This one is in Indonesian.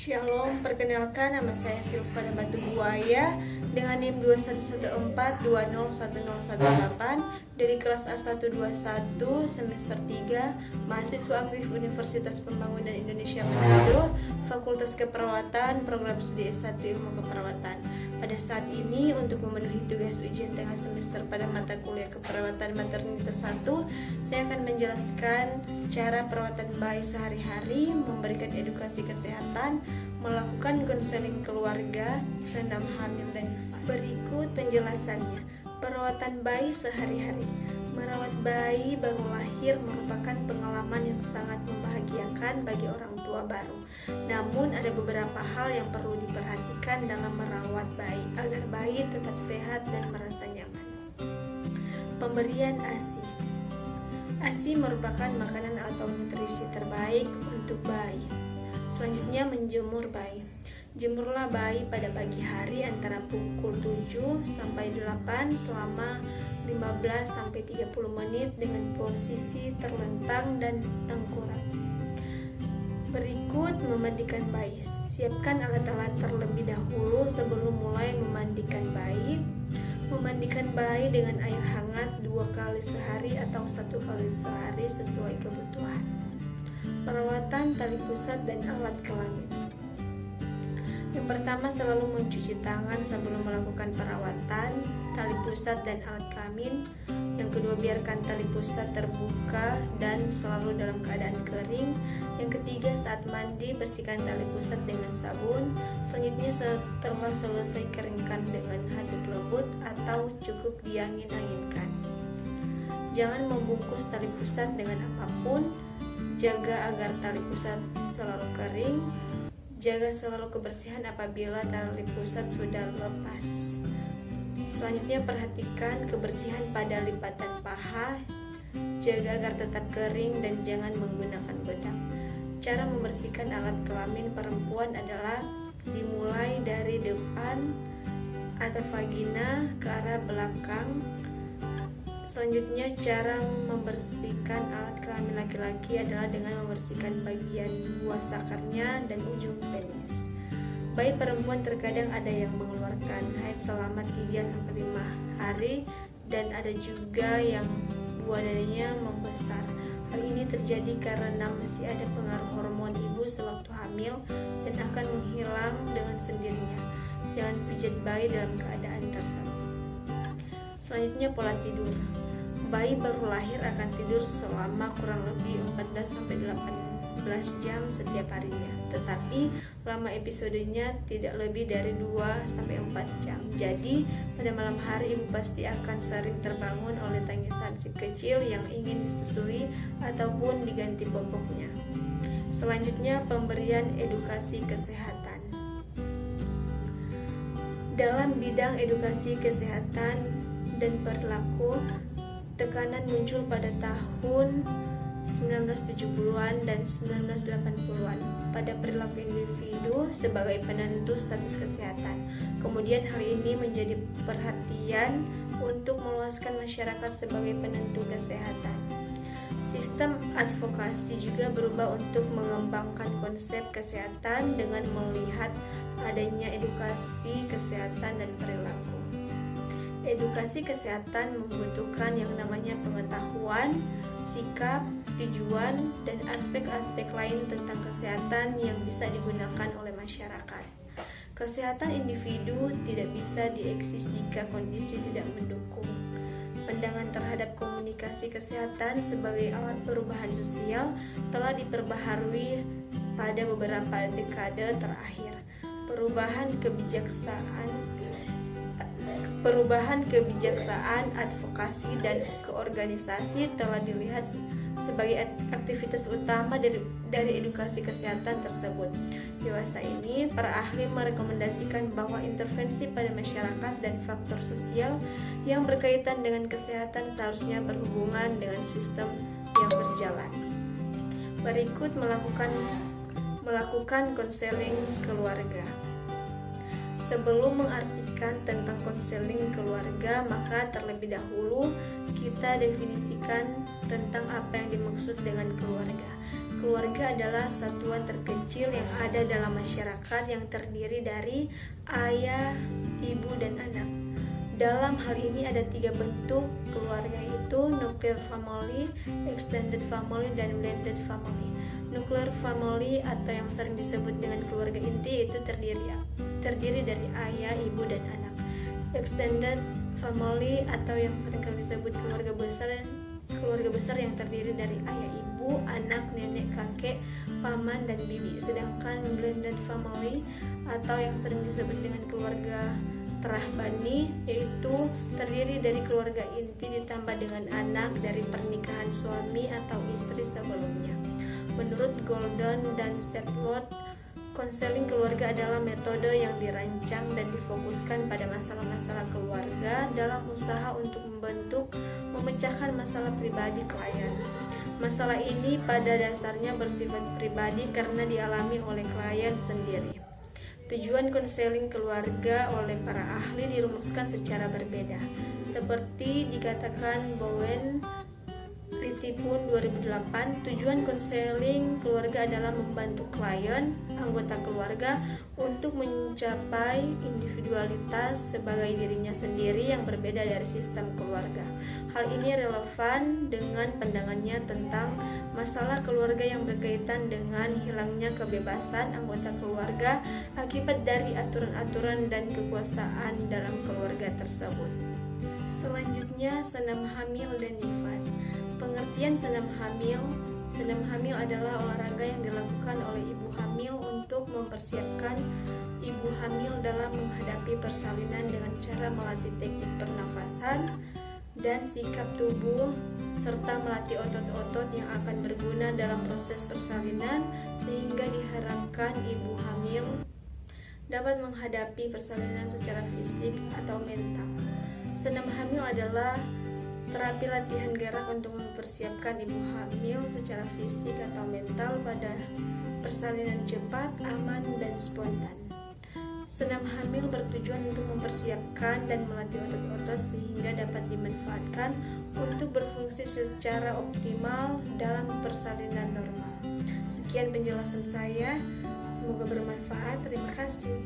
Shalom, perkenalkan nama saya Silvana Batu Buaya dengan NIM 2114201018 dari kelas A121 semester 3, mahasiswa aktif Universitas Pembangunan Indonesia Manado, Fakultas Keperawatan, Program Studi S1 Ilmu Keperawatan. Pada saat ini untuk memenuhi tugas ujian tengah semester pada mata kuliah Keperawatan Maternitas 1, saya akan menjelaskan cara perawatan bayi sehari-hari, memberikan edukasi kesehatan, melakukan konseling keluarga, senam hamil dan nifas. Berikut penjelasannya. Perawatan bayi sehari-hari. Merawat bayi baru lahir merupakan pengalaman yang sangat membahagiakan bagi orang tua baru. Namun ada beberapa hal yang perlu diperhatikan dalam merawat bayi agar bayi tetap sehat dan merasa nyaman. Pemberian ASI. ASI merupakan makanan atau nutrisi terbaik untuk bayi. Selanjutnya, menjemur bayi. Jemurlah bayi pada pagi hari antara pukul 7 sampai 8 selama 15 sampai 30 menit dengan posisi terlentang dan tengkurap. Berikut memandikan bayi. Siapkan alat-alat terlebih dahulu sebelum mulai memandikan bayi. Memandikan bayi dengan air hangat 2 kali sehari atau 1 kali sehari sesuai kebutuhan. Perawatan tali pusat dan alat kelamin. Yang pertama, selalu mencuci tangan sebelum melakukan perawatan tali pusat dan alat kelamin. Yang kedua, biarkan tali pusat terbuka dan selalu dalam keadaan kering. Yang ketiga, saat mandi bersihkan tali pusat dengan sabun. Selanjutnya, setelah selesai keringkan dengan handuk lembut atau cukup diangin-anginkan. Jangan membungkus tali pusat dengan apapun. Jaga agar tali pusat selalu kering. Jaga selalu kebersihan apabila tali pusat sudah lepas. Selanjutnya, perhatikan kebersihan pada lipatan paha. Jaga agar tetap kering dan jangan menggunakan bedak. Cara membersihkan alat kelamin perempuan adalah dimulai dari depan atau vagina ke arah belakang. Selanjutnya, cara membersihkan alat kelamin laki-laki adalah dengan membersihkan bagian buah sakarnya dan ujung penis. Bayi perempuan terkadang ada yang mengeluarkan haid selama 3-5 hari dan ada juga yang buah darinya membesar. Hal ini terjadi karena masih ada pengaruh hormon ibu sewaktu hamil dan akan menghilang dengan sendirinya. Jangan pijat bayi dalam keadaan tersebut. Selanjutnya, pola tidur. Bayi baru lahir akan tidur selama kurang lebih 14-18 jam setiap harinya. Tetapi lama episodenya tidak lebih dari 2-4 jam. Jadi pada malam hari ibu pasti akan sering terbangun oleh tangisan si kecil yang ingin disusui ataupun diganti popoknya. Selanjutnya, pemberian edukasi kesehatan. Dalam bidang edukasi kesehatan dan perilaku, tekanan muncul pada tahun 1970-an dan 1980-an pada perilaku individu sebagai penentu status kesehatan. Kemudian hal ini menjadi perhatian untuk meluaskan masyarakat sebagai penentu kesehatan. Sistem advokasi juga berubah untuk mengembangkan konsep kesehatan dengan melihat adanya edukasi kesehatan dan perilaku. Edukasi kesehatan membutuhkan yang namanya pengetahuan, sikap, tujuan, dan aspek-aspek lain tentang kesehatan yang bisa digunakan oleh masyarakat. Kesehatan individu tidak bisa dieksis jika kondisi tidak mendukung. Pandangan terhadap komunikasi kesehatan sebagai alat perubahan sosial telah diperbaharui pada beberapa dekade terakhir. Perubahan kebijaksanaan, advokasi, dan keorganisasi telah dilihat sebagai aktivitas utama dari edukasi kesehatan tersebut. Dewasa ini, para ahli merekomendasikan bahwa intervensi pada masyarakat dan faktor sosial yang berkaitan dengan kesehatan seharusnya berhubungan dengan sistem yang berjalan. Berikut melakukan konseling keluarga. Sebelum mengartikan tentang konseling keluarga, maka terlebih dahulu kita definisikan tentang apa yang dimaksud dengan keluarga. Keluarga adalah satuan terkecil yang ada dalam masyarakat yang terdiri dari ayah, ibu, dan anak. Dalam hal ini ada 3 bentuk keluarga, yaitu nuclear family, extended family, dan blended family. Nuclear family atau yang sering disebut dengan keluarga inti itu terdiri dari ayah, ibu, dan anak. Extended family atau yang sering disebut keluarga besar yang terdiri dari ayah, ibu, anak, nenek, kakek, paman, dan bibi. Sedangkan blended family atau yang sering disebut dengan keluarga terah bani yaitu terdiri dari keluarga inti ditambah dengan anak dari pernikahan suami atau istri sebelumnya. Menurut Golden dan Shepard, konseling keluarga adalah metode yang dirancang dan difokuskan pada masalah-masalah keluarga dalam usaha untuk memecahkan masalah pribadi klien. Masalah ini pada dasarnya bersifat pribadi karena dialami oleh klien sendiri. Tujuan konseling keluarga oleh para ahli dirumuskan secara berbeda. Seperti dikatakan Bowen Litipun 2008, tujuan konseling keluarga adalah membantu klien, anggota keluarga, untuk mencapai individualitas sebagai dirinya sendiri yang berbeda dari sistem keluarga. Hal ini relevan dengan pandangannya tentang masalah keluarga yang berkaitan dengan hilangnya kebebasan anggota keluarga akibat dari aturan-aturan dan kekuasaan dalam keluarga tersebut. Selanjutnya, senam hamil dan nifas. Pengertian senam hamil. Senam hamil adalah olahraga yang dilakukan oleh ibu hamil untuk mempersiapkan ibu hamil dalam menghadapi persalinan dengan cara melatih teknik pernafasan dan sikap tubuh serta melatih otot-otot yang akan berguna dalam proses persalinan sehingga diharapkan ibu hamil dapat menghadapi persalinan secara fisik atau mental. Senam hamil adalah terapi latihan gerak untuk mempersiapkan ibu hamil secara fisik atau mental pada persalinan cepat, aman, dan spontan. Senam hamil bertujuan untuk mempersiapkan dan melatih otot-otot sehingga dapat dimanfaatkan untuk berfungsi secara optimal dalam persalinan normal. Sekian penjelasan saya, semoga bermanfaat. Terima kasih.